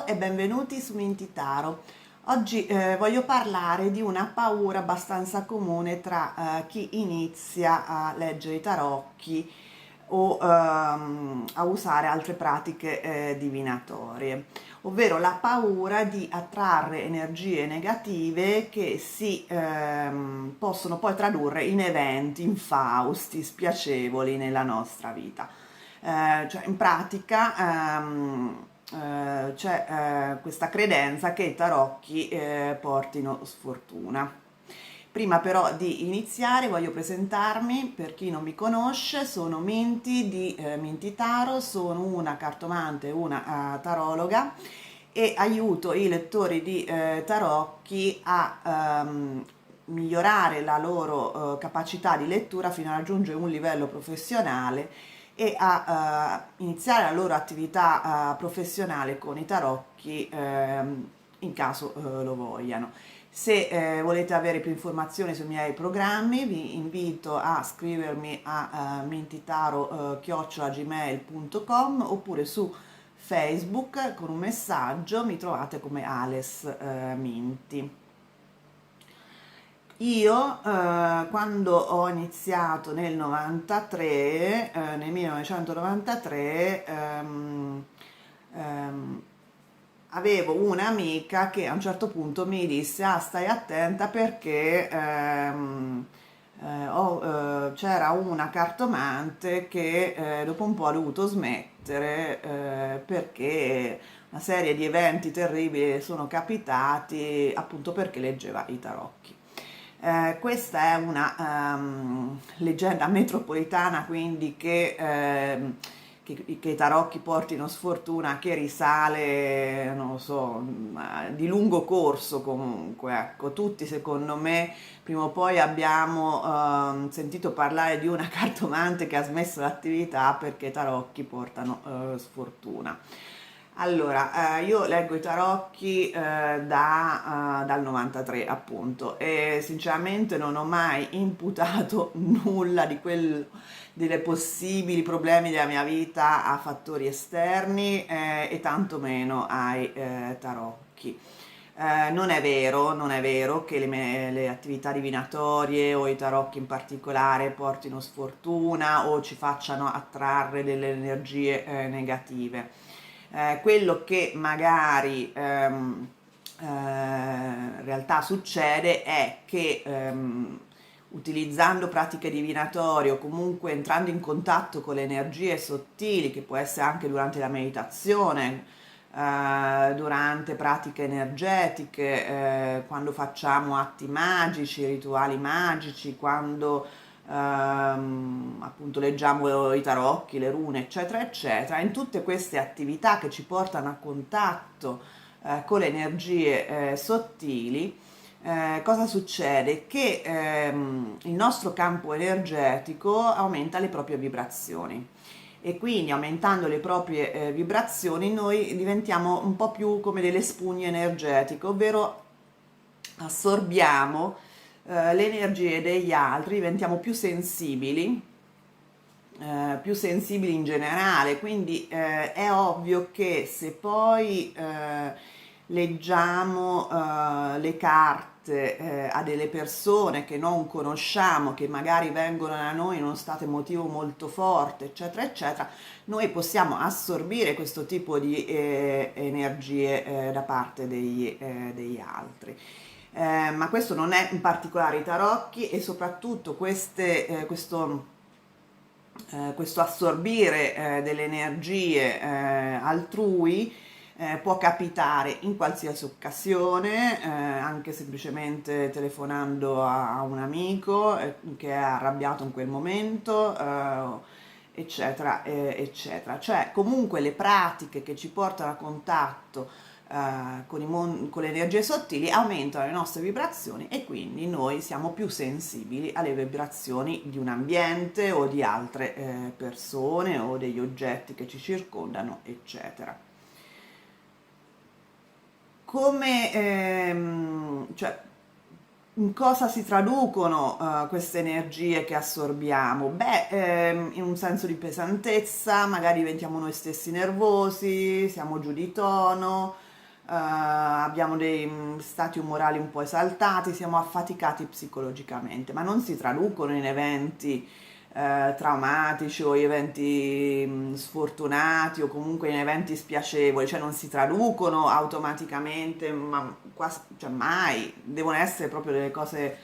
Ciao e benvenuti su Mintitaro. Oggi voglio parlare di una paura abbastanza comune tra chi inizia a leggere i tarocchi o a usare altre pratiche divinatorie, ovvero la paura di attrarre energie negative che si possono poi tradurre in eventi infausti, spiacevoli nella nostra vita. Cioè in pratica c'è questa credenza che i tarocchi portino sfortuna. Prima però di iniziare voglio presentarmi, per chi non mi conosce, sono Minti di Mintitaro, sono una cartomante, una tarologa e aiuto i lettori di tarocchi a migliorare la loro capacità di lettura fino a raggiungere un livello professionale e a iniziare la loro attività professionale con i tarocchi in caso lo vogliano. Se volete avere più informazioni sui miei programmi, vi invito a scrivermi a mintitaro@gmail.com oppure su Facebook con un messaggio mi trovate come Ales Minti. Io quando ho iniziato nel 93, nel 1993, avevo un'amica che a un certo punto mi disse: ah, stai attenta perché c'era una cartomante che dopo un po' ha dovuto smettere perché una serie di eventi terribili sono capitati appunto perché leggeva i tarocchi. Questa è una leggenda metropolitana, quindi che i tarocchi portino sfortuna, che risale, non lo so, di lungo corso comunque. Ecco, tutti secondo me prima o poi abbiamo sentito parlare di una cartomante che ha smesso l'attività perché i tarocchi portano sfortuna. Allora, io leggo i tarocchi dal 93 appunto e sinceramente non ho mai imputato nulla delle possibili problemi della mia vita a fattori esterni e tantomeno ai tarocchi. Non è vero che le attività divinatorie o i tarocchi in particolare portino sfortuna o ci facciano attrarre delle energie negative. Quello che magari in realtà succede è che utilizzando pratiche divinatorie o comunque entrando in contatto con le energie sottili, che può essere anche durante la meditazione, durante pratiche energetiche, quando facciamo atti magici, rituali magici, quando appunto leggiamo i tarocchi, le rune, eccetera, eccetera. In tutte queste attività che ci portano a contatto con le energie sottili, cosa succede? Che il nostro campo energetico aumenta le proprie vibrazioni e quindi aumentando le proprie vibrazioni noi diventiamo un po' più come delle spugne energetiche, ovvero assorbiamo le energie degli altri, diventiamo più sensibili in generale, quindi è ovvio che se poi leggiamo le carte a delle persone che non conosciamo, che magari vengono da noi in uno stato emotivo molto forte, eccetera, eccetera, noi possiamo assorbire questo tipo di energie da parte degli altri. Ma questo non è in particolare i tarocchi e soprattutto questo assorbire delle energie altrui può capitare in qualsiasi occasione, anche semplicemente telefonando a un amico che è arrabbiato in quel momento, eccetera, eccetera. Cioè, comunque le pratiche che ci portano a contatto con le energie sottili aumentano le nostre vibrazioni e quindi noi siamo più sensibili alle vibrazioni di un ambiente o di altre persone o degli oggetti che ci circondano, eccetera. Cioè, in cosa si traducono queste energie che assorbiamo? Beh, in un senso di pesantezza, magari diventiamo noi stessi nervosi, siamo giù di tono, abbiamo dei stati umorali un po' esaltati, siamo affaticati psicologicamente, ma non si traducono in eventi traumatici o eventi sfortunati o comunque in eventi spiacevoli, cioè non si traducono automaticamente, ma quasi, cioè mai, devono essere proprio delle cose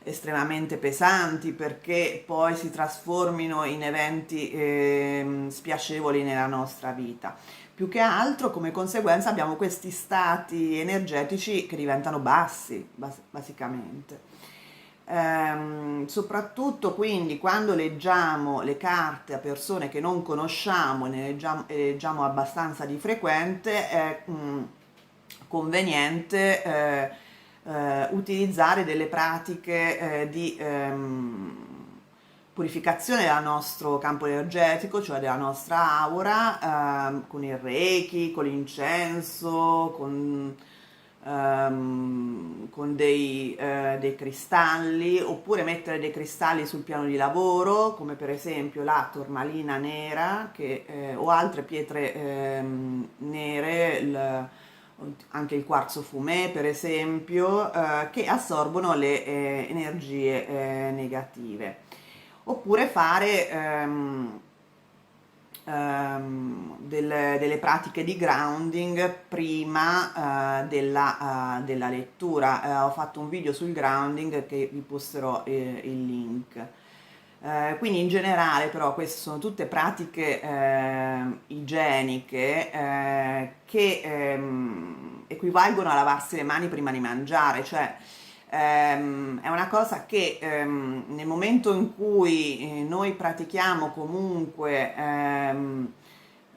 estremamente pesanti perché poi si trasformino in eventi spiacevoli nella nostra vita. Più che altro come conseguenza abbiamo questi stati energetici che diventano bassi, basicamente. Soprattutto quindi quando leggiamo le carte a persone che non conosciamo e leggiamo abbastanza di frequente, è conveniente utilizzare delle pratiche di purificazione del nostro campo energetico, cioè della nostra aura, con il Reiki, con l'incenso, con dei cristalli, oppure mettere dei cristalli sul piano di lavoro, come per esempio la tormalina nera o altre pietre nere, anche il quarzo fumé per esempio, che assorbono le energie negative. Oppure fare delle pratiche di grounding prima della lettura. Ho fatto un video sul grounding che vi posterò il link. Quindi in generale però queste sono tutte pratiche igieniche che equivalgono a lavarsi le mani prima di mangiare, cioè è una cosa che nel momento in cui noi pratichiamo comunque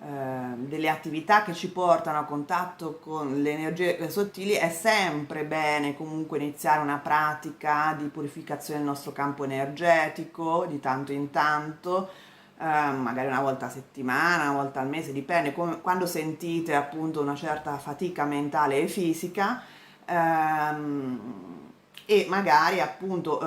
delle attività che ci portano a contatto con le energie sottili, è sempre bene comunque iniziare una pratica di purificazione del nostro campo energetico di tanto in tanto, magari una volta a settimana, una volta al mese, dipende, quando sentite appunto una certa fatica mentale e fisica. E magari appunto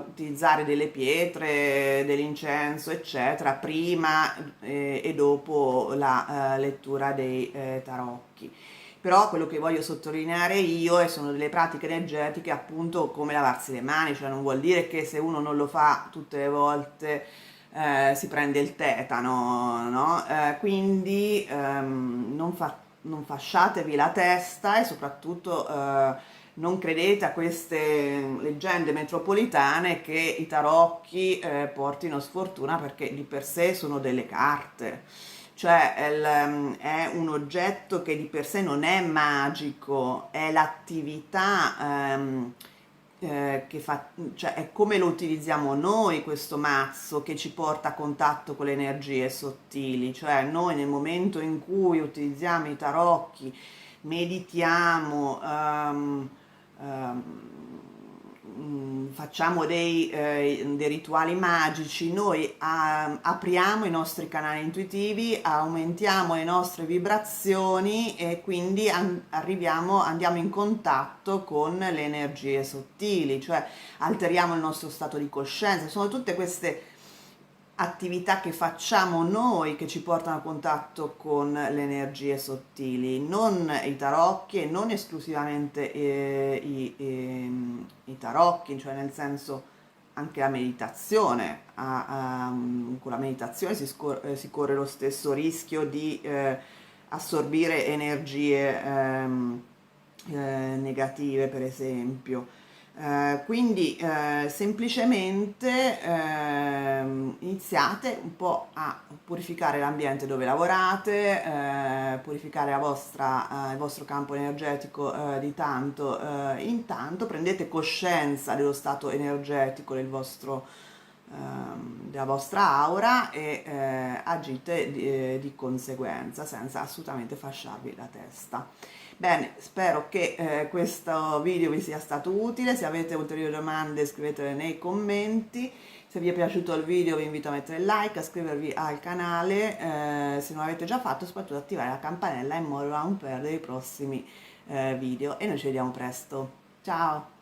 utilizzare delle pietre, dell'incenso, eccetera, prima e dopo la lettura dei tarocchi. Però quello che voglio sottolineare io sono delle pratiche energetiche appunto come lavarsi le mani, cioè non vuol dire che se uno non lo fa tutte le volte si prende il tetano, no? Quindi non fasciatevi la testa e soprattutto non credete a queste leggende metropolitane che i tarocchi portino sfortuna, perché di per sé sono delle carte, cioè è un oggetto che di per sé non è magico, è l'attività che fa, cioè è come lo utilizziamo noi questo mazzo che ci porta a contatto con le energie sottili, cioè noi nel momento in cui utilizziamo i tarocchi, meditiamo, facciamo dei rituali magici, noi apriamo i nostri canali intuitivi, aumentiamo le nostre vibrazioni e quindi andiamo in contatto con le energie sottili, cioè alteriamo il nostro stato di coscienza. Sono tutte queste attività che facciamo noi che ci portano a contatto con le energie sottili, non i tarocchi e non esclusivamente i tarocchi, cioè nel senso anche la meditazione. Con la meditazione si corre lo stesso rischio di assorbire energie negative, per esempio. Quindi semplicemente iniziate un po' a purificare l'ambiente dove lavorate, purificare il vostro campo energetico di tanto in tanto, prendete coscienza dello stato energetico della vostra aura e agite di conseguenza senza assolutamente fasciarvi la testa. Bene, spero che questo video vi sia stato utile. Se avete ulteriori domande scrivetele nei commenti. Se vi è piaciuto il video vi invito a mettere like, a iscrivervi al canale se non l'avete già fatto, soprattutto attivare la campanella in modo da non perdere i prossimi video e noi ci vediamo presto. Ciao!